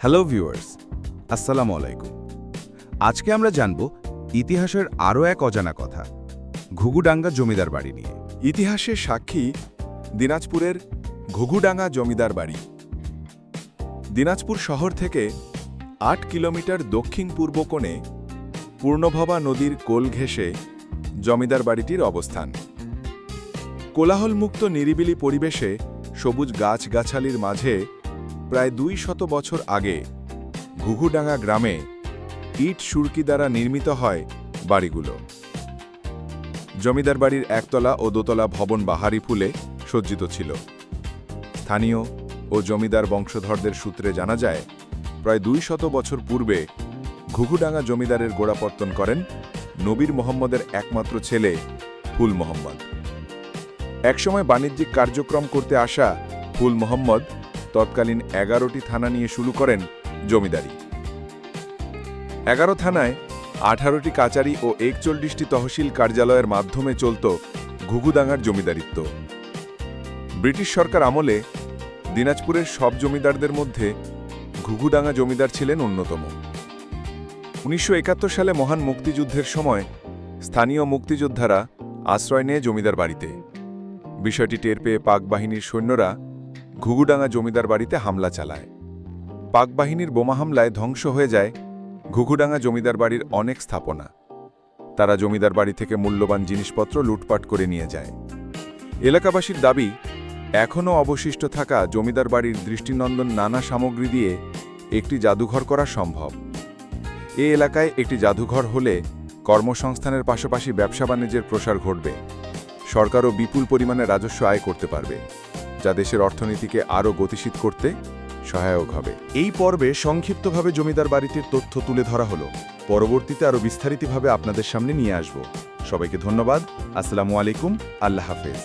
Hello viewers, আসসালামু আলাইকুম। আজকে আমরা জানব ইতিহাসের আরও এক অজানা কথা, ঘুঘুডাঙ্গা জমিদার বাড়ি নিয়ে। ইতিহাসের সাক্ষী দিনাজপুরের ঘুঘুডাঙ্গা জমিদার বাড়ি। দিনাজপুর শহর থেকে ৮ কিলোমিটার দক্ষিণ-পূর্ব কোণে পূর্ণভবা নদীর কোল ঘেঁষে জমিদার বাড়িটির অবস্থান। কোলাহলমুক্ত নিরিবিলি পরিবেশে সবুজ গাছগাছালির মাঝে প্রায় ২০০ বছর আগে ঘুঘুডাঙ্গা গ্রামে ইট সুরকি দ্বারা নির্মিত হয় বাড়িগুলো। জমিদার বাড়ির একতলা ও দোতলা ভবন বাহারি ফুলে সজ্জিত ছিল। স্থানীয় ও জমিদার বংশধরদের সূত্রে জানা যায়, প্রায় ২০০ বছর পূর্বে ঘুঘুডাঙ্গা জমিদারের গোড়াপত্তন করেন নবীর মোহাম্মদের একমাত্র ছেলে ফুল মোহাম্মদ। একসময় বাণিজ্যিক কার্যক্রম করতে আসা ফুল মোহাম্মদ তৎকালীন ১১টি থানা নিয়ে শুরু করেন জমিদারি। ১১ থানায় ১৮টি কাচারি ও ৪১টি তহসিল কার্যালয়ের মাধ্যমে চলত ঘুঘুডাঙ্গার জমিদারিত্ব। ব্রিটিশ সরকার আমলে দিনাজপুরের সব জমিদারদের মধ্যে ঘুঘুডাঙ্গা জমিদার ছিলেন অন্যতম। ১৯৭১ সালে মহান মুক্তিযুদ্ধের সময় স্থানীয় মুক্তিযোদ্ধারা আশ্রয় নেয় জমিদার বাড়িতে। বিষয়টি টের পেয়ে পাক বাহিনীর সৈন্যরা ঘুঘুডাঙ্গা জমিদার বাড়িতে হামলা চালায়। পাক বাহিনীর বোমা হামলায় ধ্বংস হয়ে যায় ঘুঘুডাঙ্গা জমিদার বাড়ির অনেক স্থাপনা। তারা জমিদার বাড়ি থেকে মূল্যবান জিনিসপত্র লুটপাট করে নিয়ে যায়। এলাকাবাসীর দাবি, এখনও অবশিষ্ট থাকা জমিদার বাড়ির দৃষ্টিনন্দন নানা সামগ্রী দিয়ে একটি জাদুঘর করা সম্ভব। এ এলাকায় একটি জাদুঘর হলে কর্মসংস্থানের পাশাপাশি ব্যবসা বাণিজ্যের প্রসার ঘটবে। সরকারও বিপুল পরিমাণে রাজস্ব আয় করতে পারবে, যা দেশের অর্থনীতিকে আরও গতিশীল করতে সহায়ক হবে। এই পর্বে সংক্ষিপ্তভাবে জমিদার বাড়িটির তথ্য তুলে ধরা হলো। পরবর্তীতে আরও বিস্তারিতভাবে আপনাদের সামনে নিয়ে আসব। সবাইকে ধন্যবাদ। আসসালামু আলাইকুম। আল্লাহ হাফেজ।